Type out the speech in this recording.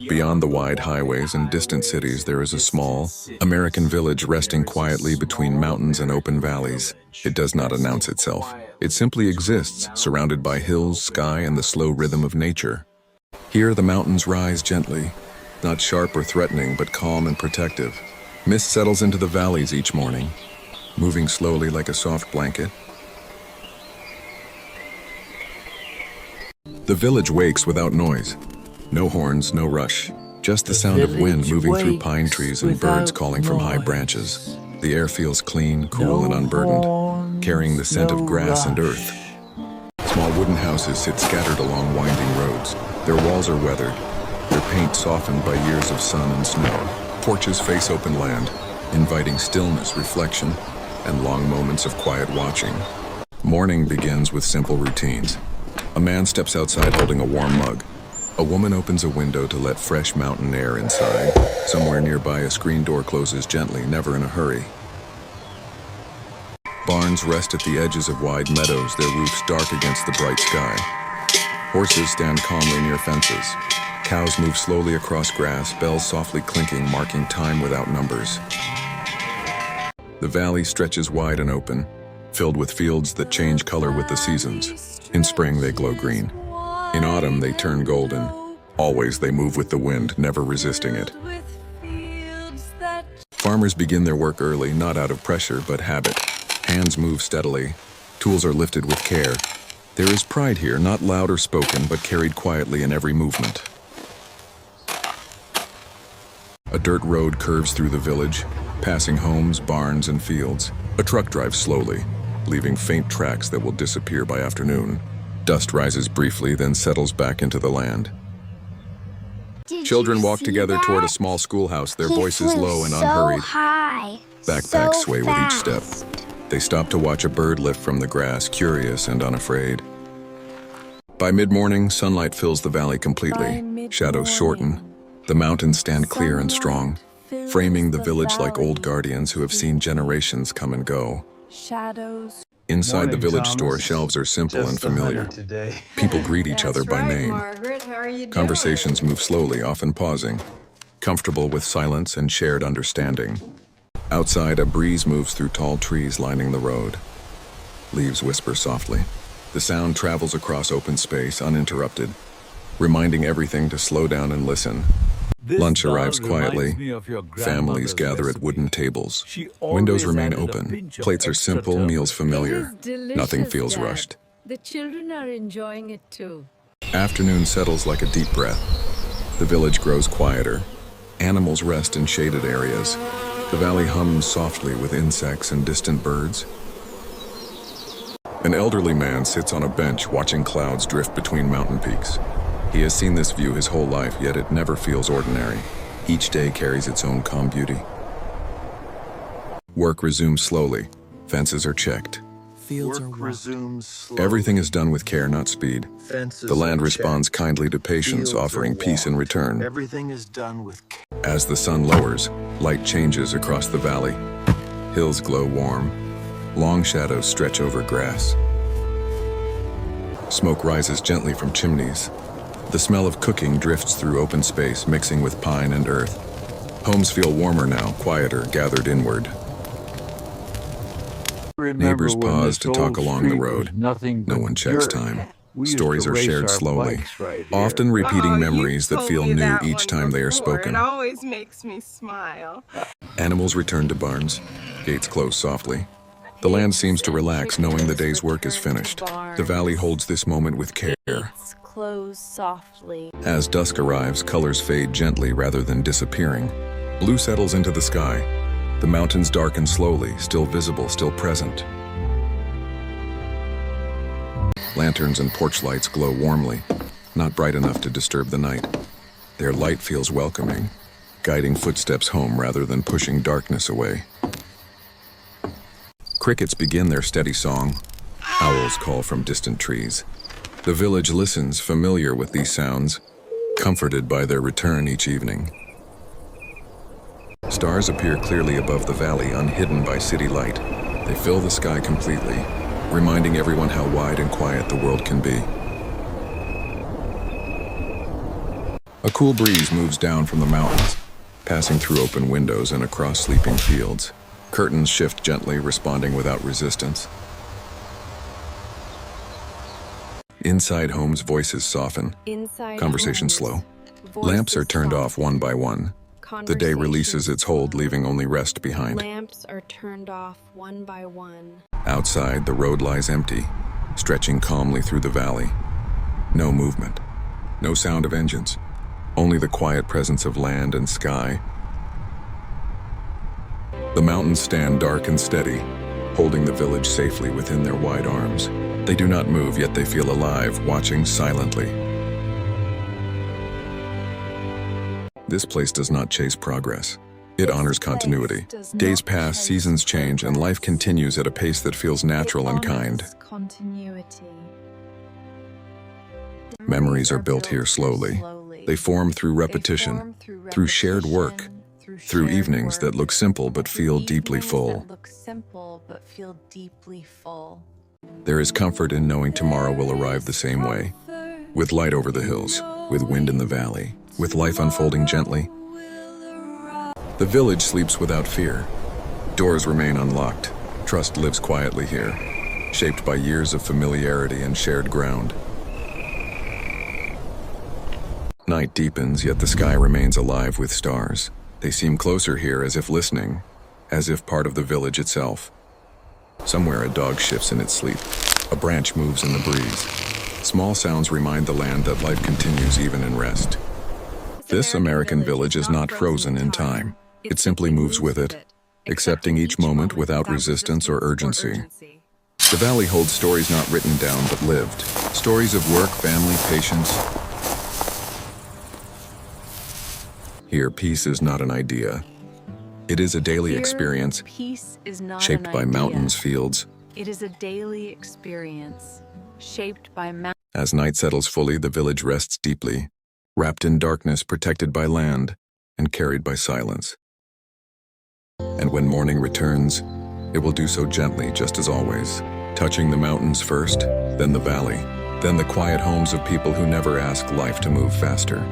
Beyond the wide highways and distant cities, there is a small, American village resting quietly between mountains and open valleys. It does not announce itself. It simply exists, surrounded by hills, sky, and the slow rhythm of nature. Here, the mountains rise gently, not sharp or threatening, but calm and protective. Mist settles into the valleys each morning, moving slowly like a soft blanket. The village wakes without noise. No horns, no rush. Just the sound of wind moving through pine trees and birds calling from high branches. The air feels clean, cool, and unburdened, carrying the scent of grass and earth. Small wooden houses sit scattered along winding roads. Their walls are weathered, their paint softened by years of sun and snow. Porches face open land, inviting stillness, reflection, and long moments of quiet watching. Morning begins with simple routines. A man steps outside holding a warm mug. A woman opens a window to let fresh mountain air inside. Somewhere nearby, a screen door closes gently, never in a hurry. Barns rest at the edges of wide meadows, their roofs dark against the bright sky. Horses stand calmly near fences. Cows move slowly across grass, bells softly clinking, marking time without numbers. The valley stretches wide and open, filled with fields that change color with the seasons. In spring, they glow green. In autumn, they turn golden. Always they move with the wind, never resisting it. Farmers begin their work early, not out of pressure, but habit. Hands move steadily. Tools are lifted with care. There is pride here, not loud or spoken, but carried quietly in every movement. A dirt road curves through the village, passing homes, barns, and fields. A truck drives slowly, leaving faint tracks that will disappear by afternoon. Dust rises briefly, then settles back into the land. Children walk together toward a small schoolhouse, their voices low and unhurried. Backpacks sway with each step. They stop to watch a bird lift from the grass, curious and unafraid. By mid-morning, sunlight fills the valley completely. Shadows shorten. The mountains stand clear and strong, framing the village like old guardians who have seen generations come and go. Inside the village store, shelves are simple and familiar. People greet each other by name. Conversations move slowly, often pausing, comfortable with silence and shared understanding. Outside, a breeze moves through tall trees lining the road. Leaves whisper softly. The sound travels across open space, uninterrupted, reminding everything to slow down and listen. Lunch arrives quietly. Families gather at wooden tables. Windows remain open. Plates are simple, meals familiar. Nothing feels rushed. The children are enjoying it too. Afternoon settles like a deep breath. The village grows quieter. Animals rest in shaded areas. The valley hums softly with insects and distant birds. An elderly man sits on a bench watching clouds drift between mountain peaks. He has seen this view his whole life, yet it never feels ordinary. Each day carries its own calm beauty. Work resumes slowly. Fences are checked. Fields are walked. Everything is done with care, not speed. The land responds kindly to patience, offering peace in return. Everything is done with care. As the sun lowers, light changes across the valley. Hills glow warm. Long shadows stretch over grass. Smoke rises gently from chimneys. The smell of cooking drifts through open space, mixing with pine and earth. Homes feel warmer now, quieter, gathered inward. Neighbors pause to talk along the road. No one checks time. Stories are shared slowly, often repeating memories that feel new each time they are spoken. It always makes me smile. Animals return to barns. Gates close softly. The land seems to relax, knowing the day's work is finished. The valley holds this moment with care. Close softly. As dusk arrives, colors fade gently rather than disappearing. Blue settles into the sky. The mountains darken slowly, still visible, still present. Lanterns and porch lights glow warmly, not bright enough to disturb the night. Their light feels welcoming, guiding footsteps home rather than pushing darkness away. Crickets begin their steady song. Owls call from distant trees. The village listens, familiar with these sounds, comforted by their return each evening. Stars appear clearly above the valley, unhidden by city light. They fill the sky completely, reminding everyone how wide and quiet the world can be. A cool breeze moves down from the mountains, passing through open windows and across sleeping fields. Curtains shift gently, responding without resistance. Inside homes, voices soften. Conversations slow. Lamps are turned off one by one. The day releases its hold, leaving only rest behind. Lamps are turned off one by one. Outside, the road lies empty, stretching calmly through the valley. No movement. No sound of engines. Only the quiet presence of land and sky. The mountains stand dark and steady, holding the village safely within their wide arms. They do not move, yet they feel alive, watching silently. This place does not chase progress. It honors continuity. Days pass, seasons change, and life continues at a pace that feels natural and kind. Memories are built here slowly. They form through repetition, through shared work, through evenings that look simple but feel deeply full. There is comfort in knowing tomorrow will arrive the same way, with light over the hills, with wind in the valley, with life unfolding gently. The village sleeps without fear. Doors remain unlocked. Trust lives quietly here, shaped by years of familiarity and shared ground. Night deepens, yet the sky remains alive with stars. They seem closer here, as if listening, as if part of the village itself. Somewhere a dog shifts in its sleep. A branch moves in the breeze. Small sounds remind the land that life continues even in rest. This American village is not frozen in time. It simply moves with it, accepting each moment without resistance or urgency. The valley holds stories not written down but lived. Stories of work, family, patience. Here, peace is not an idea. It is a daily experience, shaped by mountains, fields. It is a daily experience, shaped by mountains. As night settles fully, the village rests deeply, wrapped in darkness, protected by land, and carried by silence. And when morning returns, it will do so gently, just as always, touching the mountains first, then the valley, then the quiet homes of people who never ask life to move faster.